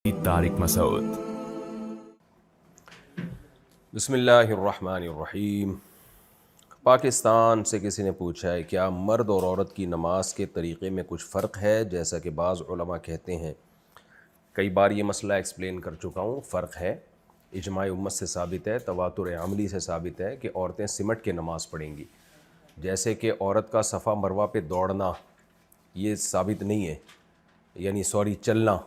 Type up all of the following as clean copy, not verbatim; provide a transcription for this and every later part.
طارق مسعود۔ بسم اللہ الرحمن الرحیم۔ پاکستان سے کسی نے پوچھا ہے کیا مرد اور عورت کی نماز کے طریقے میں کچھ فرق ہے، جیسا کہ بعض علماء کہتے ہیں۔ کئی بار یہ مسئلہ ایکسپلین کر چکا ہوں، فرق ہے، اجماع امت سے ثابت ہے، تواتر عملی سے ثابت ہے کہ عورتیں سمٹ کے نماز پڑھیں گی۔ جیسے کہ عورت کا صفا مروہ پہ دوڑنا یہ ثابت نہیں ہے، یعنی چلنا،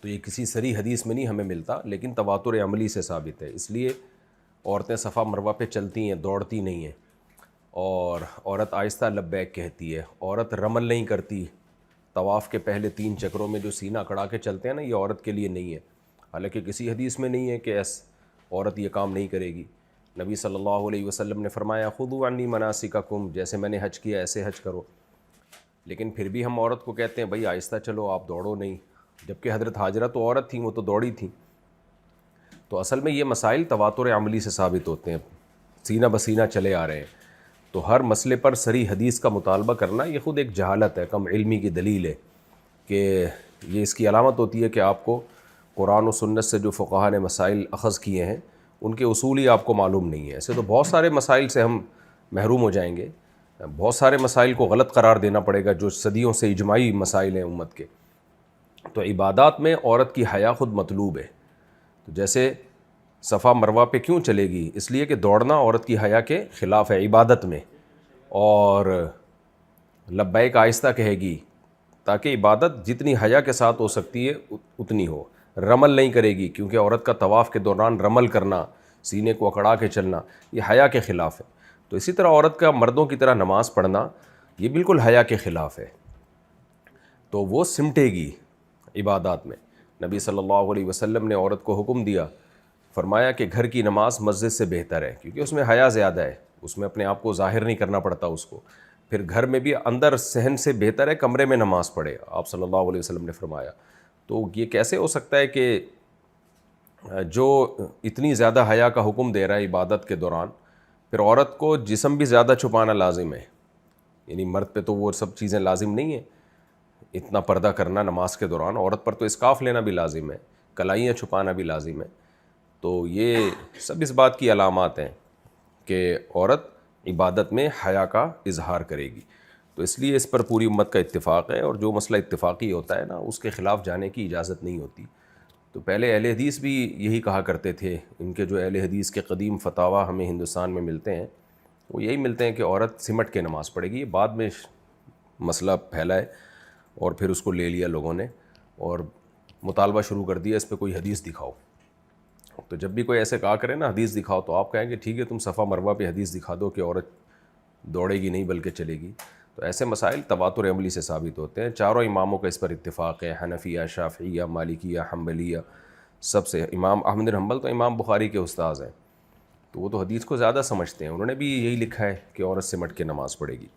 تو یہ کسی صریح حدیث میں نہیں ہمیں ملتا، لیکن تواتر عملی سے ثابت ہے۔ اس لیے عورتیں صفا مروہ پہ چلتی ہیں، دوڑتی نہیں ہیں، اور عورت آہستہ لبیک کہتی ہے۔ عورت رمل نہیں کرتی، طواف کے پہلے 3 چکروں میں جو سینہ اکڑا کے چلتے ہیں نا، یہ عورت کے لیے نہیں ہے، حالانکہ کسی حدیث میں نہیں ہے کہ عورت یہ کام نہیں کرے گی۔ نبی صلی اللہ علیہ وسلم نے فرمایا خذوا عنی مناسککم، جیسے میں نے حج کیا ایسے حج کرو۔ لیکن پھر بھی ہم عورت کو کہتے ہیں بھائی آہستہ چلو، آپ دوڑو نہیں، جبکہ حضرت ہاجرہ تو عورت تھیں، وہ تو دوڑی تھیں۔ تو اصل میں یہ مسائل تواتر عملی سے ثابت ہوتے ہیں، سینہ بسینہ چلے آ رہے ہیں۔ تو ہر مسئلے پر صریح حدیث کا مطالبہ کرنا یہ خود ایک جہالت ہے، کم علمی کی دلیل ہے، کہ یہ اس کی علامت ہوتی ہے کہ آپ کو قرآن و سنت سے جو فقہاء نے مسائل اخذ کیے ہیں ان کے اصول ہی آپ کو معلوم نہیں ہے۔ ایسے تو بہت سارے مسائل سے ہم محروم ہو جائیں گے، بہت سارے مسائل کو غلط قرار دینا پڑے گا جو صدیوں سے اجماعی مسائل ہیں امت کے۔ تو عبادات میں عورت کی حیا خود مطلوب ہے۔ تو جیسے صفا مروہ پہ کیوں چلے گی؟ اس لیے کہ دوڑنا عورت کی حیا کے خلاف ہے عبادت میں، اور لبیک آہستہ کہے گی تاکہ عبادت جتنی حیا کے ساتھ ہو سکتی ہے اتنی ہو۔ رمل نہیں کرے گی، کیونکہ عورت کا طواف کے دوران رمل کرنا، سینے کو اکڑا کے چلنا، یہ حیا کے خلاف ہے۔ تو اسی طرح عورت کا مردوں کی طرح نماز پڑھنا یہ بالکل حیا کے خلاف ہے، تو وہ سمٹے گی عبادات میں۔ نبی صلی اللہ علیہ وسلم نے عورت کو حکم دیا، فرمایا کہ گھر کی نماز مسجد سے بہتر ہے، کیونکہ اس میں حیا زیادہ ہے، اس میں اپنے آپ کو ظاہر نہیں کرنا پڑتا اس کو۔ پھر گھر میں بھی اندر صحن سے بہتر ہے کمرے میں نماز پڑھے، آپ صلی اللہ علیہ وسلم نے فرمایا۔ تو یہ کیسے ہو سکتا ہے کہ جو اتنی زیادہ حیا کا حکم دے رہا ہے عبادت کے دوران، پھر عورت کو جسم بھی زیادہ چھپانا لازم ہے؟ یعنی مرد پہ تو وہ سب چیزیں لازم نہیں ہیں، اتنا پردہ کرنا نماز کے دوران، عورت پر تو اسکارف لینا بھی لازم ہے، کلائیاں چھپانا بھی لازم ہے۔ تو یہ سب اس بات کی علامات ہیں کہ عورت عبادت میں حیا کا اظہار کرے گی۔ تو اس لیے اس پر پوری امت کا اتفاق ہے، اور جو مسئلہ اتفاقی ہوتا ہے نا اس کے خلاف جانے کی اجازت نہیں ہوتی۔ تو پہلے اہل حدیث بھی یہی کہا کرتے تھے، ان کے جو اہل حدیث کے قدیم فتاویٰ ہمیں ہندوستان میں ملتے ہیں وہ یہی ملتے ہیں کہ عورت سمٹ کے نماز پڑھے گی۔ یہ بعد میں مسئلہ پھیلا ہے اور پھر اس کو لے لیا لوگوں نے اور مطالبہ شروع کر دیا اس پہ کوئی حدیث دکھاؤ۔ تو جب بھی کوئی ایسے کہا کرے نا حدیث دکھاؤ، تو آپ کہیں گے ٹھیک ہے تم صفا مروہ پہ حدیث دکھا دو کہ عورت دوڑے گی نہیں بلکہ چلے گی۔ تو ایسے مسائل تواتر عملی سے ثابت ہوتے ہیں۔ چاروں اماموں کا اس پر اتفاق ہے، حنفیہ، شافعیہ، مالکیہ، حنبلیہ، سب سے۔ امام احمد بن حنبل تو امام بخاری کے استاذ ہیں، تو وہ تو حدیث کو زیادہ سمجھتے ہیں، انہوں نے بھی یہی لکھا ہے کہ عورت سمٹ کے نماز پڑھے گی۔